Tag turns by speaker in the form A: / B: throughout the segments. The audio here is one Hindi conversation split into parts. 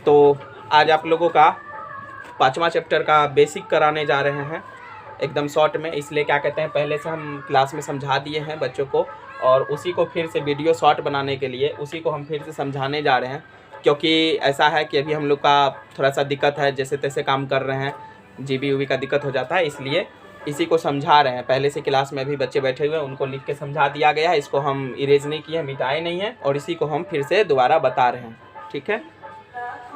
A: तो आज आप लोगों का 5वां चैप्टर का बेसिक कराने जा रहे हैं एकदम शॉर्ट में। इसलिए क्या कहते हैं, पहले से हम क्लास में समझा दिए हैं बच्चों को, और उसी को फिर से वीडियो शॉर्ट बनाने के लिए उसी को हम फिर से समझाने जा रहे हैं। क्योंकि ऐसा है कि अभी हम लोग का थोड़ा सा दिक्कत है, जैसे तैसे काम कर रहे हैं, जीबी उबी का दिक्कत हो जाता है, इसलिए इसी को समझा रहे हैं। पहले से क्लास में भी बच्चे बैठे हुए हैं, उनको लिख के समझा दिया गया है। इसको हम इरेज नहीं किए, मिटाए नहीं हैं, और इसी को हम फिर से दोबारा बता रहे हैं। ठीक है,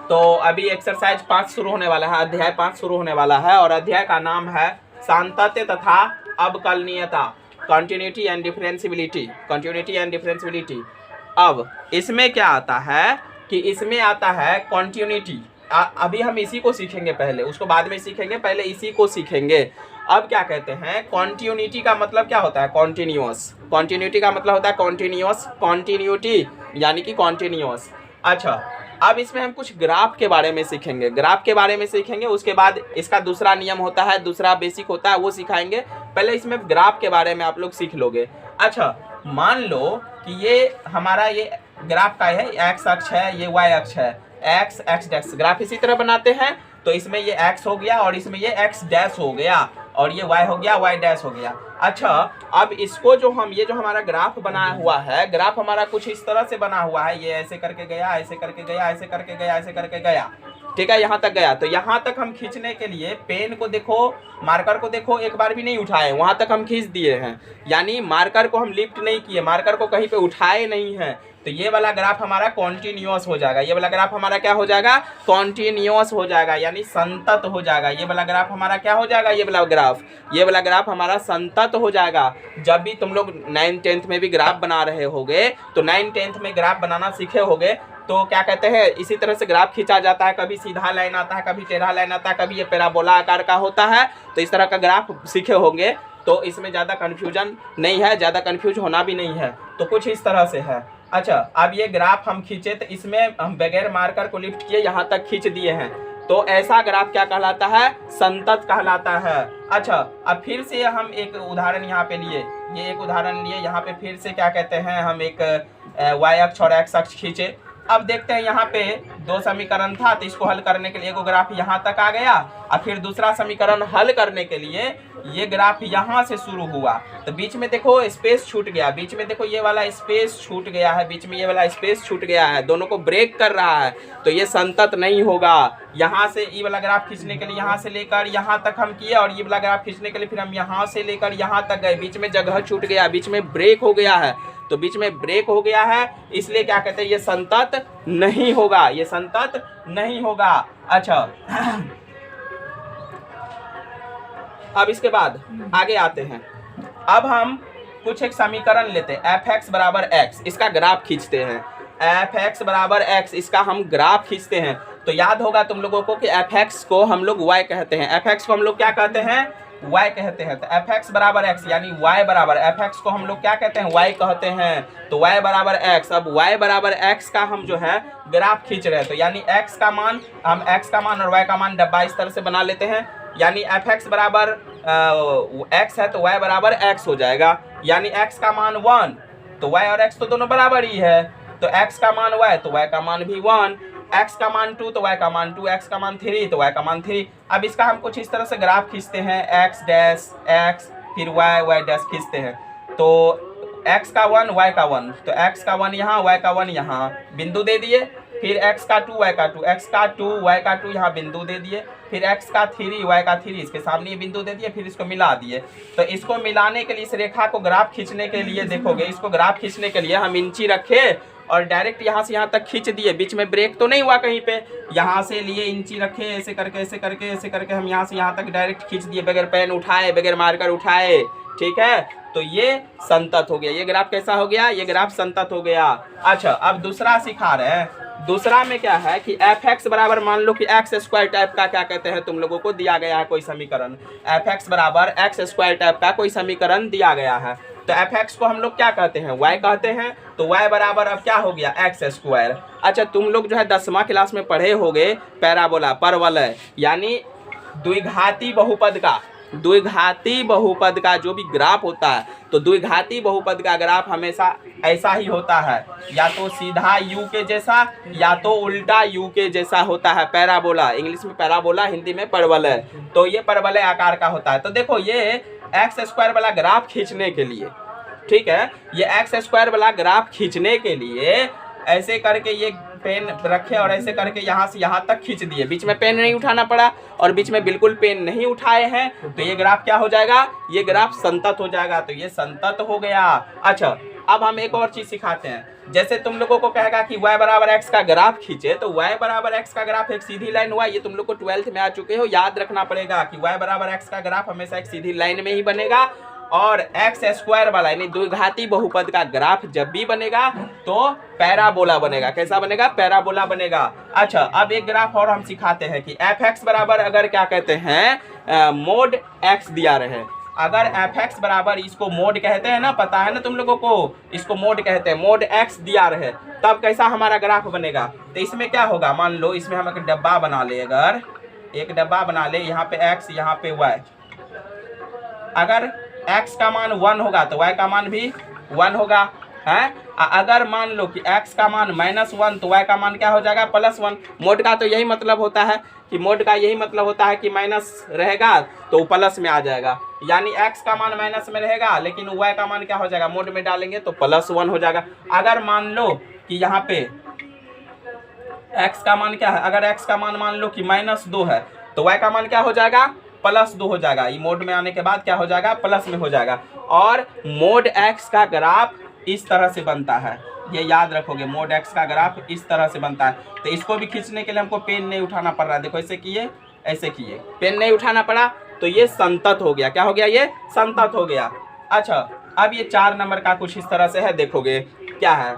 A: तो अभी एक्सरसाइज 5 शुरू होने वाला है, अध्याय 5 शुरू होने वाला है, और अध्याय का नाम है सातत्य तथा अवकलनीयता, continuity and differentiability, continuity and differentiability. अब इसमें क्या आता है कि इसमें आता है कंटिन्यूटी। अभी हम इसी को सीखेंगे, पहले उसको बाद में सीखेंगे, पहले इसी को सीखेंगे। अब क्या कहते हैं, कॉन्टिन्यूटी का मतलब क्या होता है, कॉन्टिन्यूअस। कॉन्टिन्यूटी का मतलब होता है कॉन्टिन्यूअस, कॉन्टिन्यूटी यानी कि कॉन्टिन्यूअस। अच्छा, अब इसमें हम कुछ ग्राफ के बारे में सीखेंगे, ग्राफ के बारे में सीखेंगे। उसके बाद इसका दूसरा नियम होता है, दूसरा बेसिक होता है, वो सिखाएंगे। पहले इसमें ग्राफ के बारे में आप लोग सीख लोगे। अच्छा, मान लो कि ये हमारा ये ग्राफ का है, एक्स अक्ष है, ये वाई अक्ष है, एक्स एक्स डैश। ग्राफ इसी तरह बनाते हैं, तो इसमें ये एक्स हो गया और इसमें ये एक्स डैश हो गया, और ये वाई हो गया, वाई डैश हो गया। अच्छा, अब इसको जो हम ये जो हमारा ग्राफ बनाया हुआ है, ग्राफ हमारा कुछ इस तरह से बना हुआ है, ये ऐसे करके गया, ऐसे करके गया, ऐसे करके गया, ऐसे करके गया। ठीक है, यहाँ तक गया। तो यहाँ तक हम खींचने के लिए पेन को देखो, मार्कर को देखो, एक बार भी नहीं उठाए, वहाँ तक हम खींच दिए हैं। यानी मार्कर को हम लिफ्ट नहीं किए, मार्कर को कहीं पे उठाए नहीं हैं। तो ये वाला ग्राफ हमारा कॉन्टिन्यूअस हो जाएगा, ये वाला ग्राफ हमारा क्या हो जाएगा, कॉन्टिन्यूअस हो जाएगा, यानी संतत हो जाएगा। ये वाला ग्राफ हमारा क्या हो जाएगा, ये वाला ग्राफ हमारा संतत हो जाएगा। जब भी तुम लोग 9th 10th में भी ग्राफ बना रहे होगे, तो 9th 10th में ग्राफ बनाना सीखे होगे, तो क्या कहते हैं, इसी तरह से ग्राफ खींचा जाता है। कभी सीधा लाइन आता है, कभी टेढ़ा लाइन आता है, कभी ये पैराबोला आकार का होता है। तो इस तरह का ग्राफ सीखे होंगे, तो इसमें ज़्यादा कन्फ्यूजन नहीं है, ज़्यादा कन्फ्यूज होना भी नहीं है। तो कुछ इस तरह से है। अच्छा, अब ये ग्राफ हम खींचे, तो इसमें हम बगैर मार्कर को लिफ्ट किए यहाँ तक खींच दिए हैं, तो ऐसा ग्राफ क्या कहलाता है, संतत कहलाता है। अच्छा, अब फिर से हम एक उदाहरण यहाँ पे लिए, ये एक उदाहरण लिए, यहाँ पे फिर से क्या कहते हैं, हम एक वाई अक्ष और एक्स अक्ष खींचे। अब देखते हैं, यहाँ पे 2 समीकरण था, तो इसको हल करने के लिए एक ग्राफ यहाँ तक आ गया, और फिर दूसरा समीकरण हल करने के लिए ये ग्राफ यहाँ से शुरू हुआ। तो बीच में देखो स्पेस छूट गया, बीच में देखो ये वाला स्पेस छूट गया है, बीच में ये वाला स्पेस छूट गया है, दोनों को ब्रेक कर रहा है, तो ये संतत नहीं होगा। यहाँ से ये वाला ग्राफ खींचने के लिए यहाँ से लेकर यहाँ तक हम किए, और ये वाला ग्राफ खींचने के लिए फिर हम यहाँ से लेकर यहाँ तक गए, बीच में जगह छूट गया, बीच में ब्रेक हो गया है। तो बीच में ब्रेक हो गया है, इसलिए क्या कहते हैं, ये संतत नहीं होगा, ये संतत नहीं होगा। अच्छा, अब इसके बाद आगे आते हैं। अब हम कुछ एक समीकरण लेते हैं, एफ एक्स बराबर एक्स, इसका ग्राफ खींचते हैं। एफ एक्स बराबर एक्स, इसका हम ग्राफ खींचते हैं। तो याद होगा तुम लोगों को कि एफ एक्स को हम लोग वाई कहते हैं, एफ एक्स को हम लोग क्या कहते हैं, y कहते हैं। तो एफ एक्स बराबर एक्स यानी y बराबर, एफ एक्स को हम लोग क्या कहते हैं, y कहते हैं, तो y बराबर x। अब y बराबर x का हम जो है ग्राफ खींच रहे हैं, तो यानी x का मान, हम x का मान और y का मान डब्बा इस तरह से बना लेते हैं। यानी एफ एक्स बराबर x है, तो y बराबर x हो जाएगा, यानी x का मान 1, तो y और x तो दोनों बराबर ही है, तो x का मान y, तो y का मान भी 1, x का मान 2, तो y का मान 2, x का मान 3, तो y का मान 3। अब इसका हम कुछ इस तरह से ग्राफ खींचते हैं, x डैश x फिर y, y डैश खींचते हैं। तो x का 1, y का 1, तो x का 1 यहाँ, y का 1 यहाँ, बिंदु दे दिए। फिर x का 2, y का 2, x का 2, y का 2 यहाँ बिंदु दे दिए। फिर x का 3, y का 3, इसके सामने ये बिंदु दे दिए, फिर इसको मिला दिए। तो इसको मिलाने के लिए, इस रेखा को ग्राफ खींचने के लिए देखोगे, इसको ग्राफ खींचने के लिए हम इंची रखे और डायरेक्ट यहाँ से यहाँ तक खींच दिए, बीच में ब्रेक तो नहीं हुआ कहीं पे, यहाँ से लिए इंची रखे, ऐसे करके ऐसे करके ऐसे करके हम यहाँ से यहाँ तक डायरेक्ट खींच दिए, बगैर पेन उठाए, बगैर मार्कर उठाए। ठीक है, तो ये संतत हो गया, ये ग्राफ कैसा हो गया, ये ग्राफ संतत हो गया। अच्छा, अब दूसरा सिखा रहे हैं। दूसरा में क्या है कि एफ एक्स बराबर, मान लो कि एक्स स्क्वायर टाइप का क्या कहते हैं, तुम लोगों को दिया गया है कोई समीकरण, एफ एक्स बराबर एक्स स्क्वायर टाइप का कोई समीकरण दिया गया है। तो एफ एक्स को हम लोग क्या कहते हैं, y कहते हैं, तो y बराबर अब क्या हो गया, एक्स स्क्वायर। अच्छा, तुम लोग जो है 10वां क्लास में पढ़े होगे पैराबोला, परवलय, यानी द्विघाती बहुपद का, द्विघाती बहुपद का जो भी ग्राफ होता है, तो द्विघाती बहुपद का ग्राफ हमेशा ऐसा ही होता है, या तो सीधा यू के जैसा या तो उल्टा यू के जैसा होता है। पैराबोला, इंग्लिश में पैराबोला, हिंदी में परवलय। तो ये परवलय आकार का होता है। तो देखो ये एक्स स्क्वायर वाला ग्राफ खींचने के लिए, ठीक है, ये एक्स स्क्वायर वाला ग्राफ खींचने के लिए ऐसे करके ये पेन रखे और ऐसे करके यहाँ से यहाँ तक खींच दिए, बीच में पेन नहीं उठाना पड़ा और बीच में बिल्कुल पेन नहीं उठाए हैं, तो ये ग्राफ क्या हो जाएगा, ये ग्राफ संतत हो जाएगा। तो ये संतत हो गया। अच्छा, अब हम एक और चीज सिखाते हैं। जैसे तुम लोगों को कहेगा कि y बराबर x का ग्राफ खींचे, तो y बराबर x का ग्राफ एक सीधी लाइन हुआ। ये तुम लोग को 12th में आ चुके हो, याद रखना पड़ेगा कि y बराबर x का ग्राफ हमेशा एक सीधी लाइन में ही बनेगा, और एक्स स्क्वायर वाला यानी द्विघाती बहुपद का ग्राफ जब भी बनेगा तो पैराबोला बनेगा। कैसा बनेगा, पैराबोला बनेगा। अच्छा, अब एक ग्राफ और हम सिखाते हैं कि एफ एक्स बराबर अगर क्या कहते हैं मोड एक्स दिया रहे, अगर एफ एक्स बराबर, इसको मोड कहते हैं ना, पता है ना तुम लोगों को, इसको मोड कहते हैं, मोड एक्स दिया रहे, तब कैसा हमारा ग्राफ बनेगा। तो इसमें क्या होगा, मान लो इसमें हम एक डब्बा बना ले, अगर एक डब्बा बना ले, यहाँ पे एक्स यहाँ पे वाई, अगर x का मान 1 होगा तो y का मान भी 1 होगा, है। अगर मान लो कि x का मान -1 तो y का मान क्या हो जाएगा, +1। मोड का तो यही मतलब होता है कि मोड का यही मतलब होता है कि माइनस रहेगा तो प्लस में आ जाएगा, यानी x का मान माइनस में रहेगा लेकिन y का मान क्या हो जाएगा, मोड में डालेंगे तो +1 हो जाएगा। अगर मान लो कि यहाँ पे x का मान क्या है, अगर x का मान लो कि -2 है तो y का मान क्या हो जाएगा, +2 हो जाएगा। ये मोड में आने के बाद क्या हो जाएगा, प्लस में हो जाएगा। और मोड एक्स का ग्राफ इस तरह से बनता है, ये याद रखोगे, मोड एक्स का ग्राफ इस तरह से बनता है। तो इसको भी खींचने के लिए हमको पेन नहीं उठाना पड़ रहा है, देखो ऐसे किए, ऐसे किए, पेन नहीं उठाना पड़ा, तो ये संतत हो गया। क्या हो गया, ये संतत हो गया। अच्छा, अब ये 4 नंबर का कुछ इस तरह से है, देखोगे क्या है,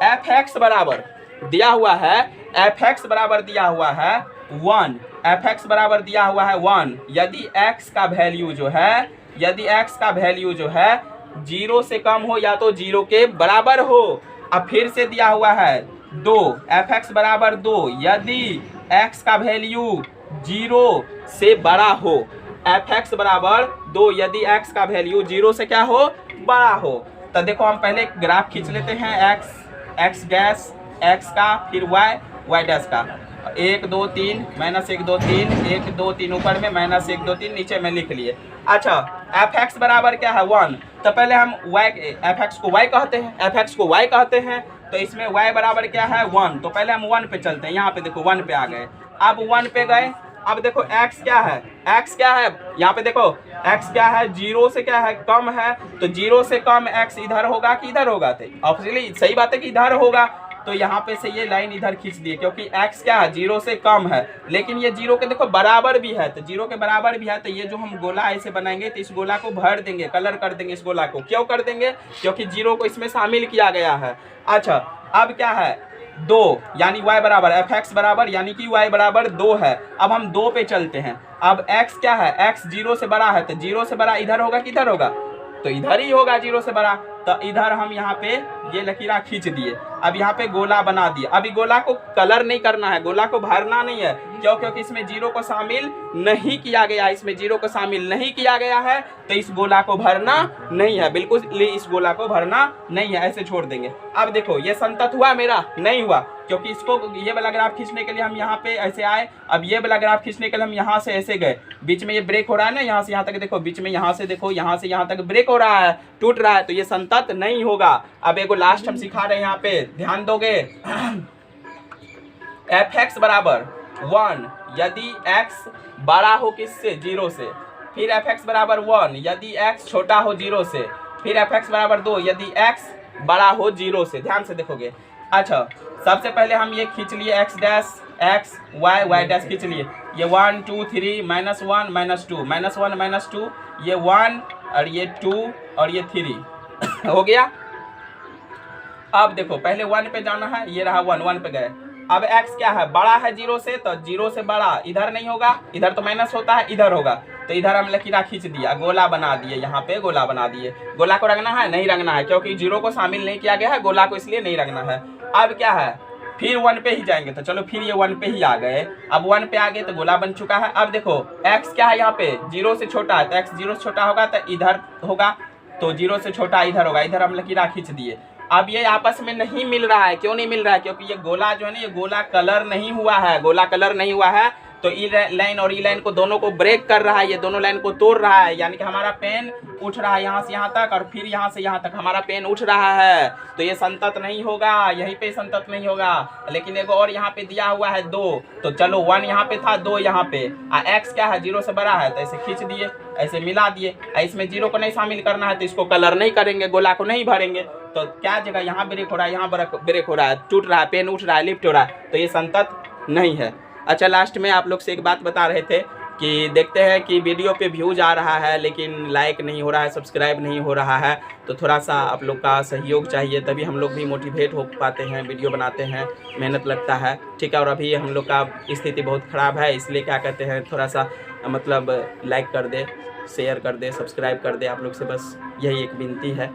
A: एफ एक्स बराबर दिया हुआ है, एफ एक्स बराबर दिया हुआ है 1, एफ एक्स बराबर दिया हुआ है 1, यदि x का वैल्यू जो है, यदि x का वैल्यू जो है 0 से कम हो या तो 0 के बराबर हो। अब फिर से दिया हुआ है 2, एफ एक्स बराबर 2, यदि x का वैल्यू 0 से बड़ा हो, एफ एक्स बराबर 2 यदि x का वैल्यू 0 से क्या हो, बड़ा हो। तो देखो हम पहले ग्राफ खींच लेते हैं, x डैश x का, फिर y डैश का, 1 2 3 -1 2 3 1 2 3 ऊपर में -1 2 3 नीचे में लिख लिए। अच्छा, एफ एक्स बराबर क्या है 1, तो पहले हम y, एफ एक्स को y कहते हैं, एफ एक्स को y कहते हैं, तो इसमें y बराबर क्या है 1, तो पहले हम 1 पे चलते हैं। यहाँ पे देखो 1 पे आ गए, अब 1 पे गए, अब देखो x क्या है, x क्या है, यहाँ पे देखो x क्या है, 0 से क्या है, कम है, तो 0 से कम x इधर होगा कि इधर होगा, तो ऑब्वियसली सही बात है कि इधर होगा। तो यहाँ पे से ये लाइन इधर खींच दिए, क्योंकि x क्या है, 0 से कम है, लेकिन ये 0 के देखो बराबर भी है, तो 0 के बराबर भी है, तो ये जो हम गोला ऐसे बनाएंगे तो इस गोला को भर देंगे, कलर कर देंगे इस गोला को। क्यों कर देंगे, क्योंकि 0 को इसमें शामिल किया गया है। अच्छा, अब क्या है 2, यानी y बराबर एफ एक्स बराबर, यानी कि y बराबर 2 है। अब हम 2 पे चलते हैं, अब x क्या है, x 0 से बड़ा है, तो 0 से बड़ा इधर होगा कि इधर होगा, तो इधर ही होगा 0 से बड़ा, तो इधर हम यहाँ पे ये लकीरा खींच दिए। अब यहाँ पे गोला बना दिए, अभी गोला को कलर नहीं करना है, गोला को भरना नहीं है, क्यों, क्योंकि इसमें 0 को शामिल नहीं किया गया, इसमें 0 को शामिल नहीं किया गया है, तो इस गोला को भरना नहीं है, बिल्कुल इस गोला को भरना नहीं है, ऐसे छोड़ देंगे। अब देखो ये संतत हुआ, मेरा नहीं हुआ, क्योंकि इसको ये वाला ग्राफ खींचने के लिए हम यहाँ पे ऐसे आए, अब ये वाला ग्राफ खींचने के लिए हम यहाँ से ऐसे गए, बीच में ये ब्रेक हो रहा है ना, यहाँ से यहाँ तक देखो, बीच में यहाँ से देखो, यहाँ से यहाँ तक ब्रेक हो रहा है, टूट रहा है, तो ये संतत नहीं होगा। अब एगो लास्ट हम सिखा रहे हैं, यहाँ पे ध्यान दोगे, एफ एक्स बराबर 1 यदि x बड़ा हो किससे, 0 से, फिर एफ एक्स बराबर 1 यदि x छोटा हो 0 से, फिर एफ एक्स बराबर 2 यदि x बड़ा हो 0 से। ध्यान से देखोगे। अच्छा, सबसे पहले हम ये खींच लिए x dash x y dash खींच लिए, ये 1 2 3 -1 -2 -1 -2, ये 1 और ये 2 और ये 3 हो गया। अब देखो पहले 1 पे जाना है, ये रहा 1 पे गए। अब x क्या है, बड़ा है 0 से, तो 0 से बड़ा इधर नहीं होगा, इधर तो माइनस होता है, इधर होगा, तो इधर हम लकीरा खींच दिया, गोला बना दिए, यहाँ पे गोला बना दिए। गोला को रंगना है, नहीं रंगना है, क्योंकि 0 को शामिल नहीं किया गया है, गोला को इसलिए नहीं रंगना है। अब क्या है, फिर 1 पे ही जाएंगे। तो चलो फिर ये 1 पे ही आ गए। अब 1 पे आ गए तो गोला बन चुका है। अब देखो x क्या है यहाँ पे 0 से छोटा है, तो x 0 से छोटा होगा तो इधर होगा, तो 0 से छोटा इधर होगा, इधर हम लकीर खींच दिए। अब ये आपस में नहीं मिल रहा है, क्यों नहीं मिल रहा है? क्योंकि ये गोला जो है ना, ये गोला कलर नहीं हुआ है, गोला कलर नहीं हुआ है। तो ई लाइन और ई लाइन को दोनों को ब्रेक कर रहा है, ये दोनों लाइन को तोड़ रहा है, यानी कि हमारा पेन उठ रहा है यहाँ से यहाँ तक और फिर यहाँ से यहाँ तक हमारा पेन उठ रहा है। तो ये संतत नहीं होगा, यहीं पे संतत नहीं होगा। लेकिन एगो और यहाँ पे दिया हुआ है 2, तो चलो 1 यहाँ पे था, 2 यहाँ पे, x क्या है 0 से बड़ा है, तो ऐसे खींच दिए, ऐसे मिला दिए। इसमें 0 को नहीं शामिल करना है तो इसको कलर नहीं करेंगे, गोला को नहीं भरेंगे। तो क्या जगह यहाँ ब्रेक हो रहा है, यहाँ ब्रेक हो रहा है, टूट रहा है, पेन उठ रहा है, लिफ्ट हो रहा है, तो ये संतत नहीं है। अच्छा, लास्ट में आप लोग से एक बात बता रहे थे कि देखते हैं कि वीडियो पे व्यूज आ रहा है लेकिन लाइक नहीं हो रहा है, सब्सक्राइब नहीं हो रहा है। तो थोड़ा सा आप लोग का सहयोग चाहिए, तभी हम लोग भी मोटिवेट हो पाते हैं, वीडियो बनाते हैं, मेहनत लगता है, ठीक है। और अभी हम लोग का स्थिति बहुत ख़राब है, इसलिए क्या कहते हैं थोड़ा सा मतलब लाइक कर दे, शेयर कर दे, सब्सक्राइब कर दे। आप लोग से बस यही एक विनती है।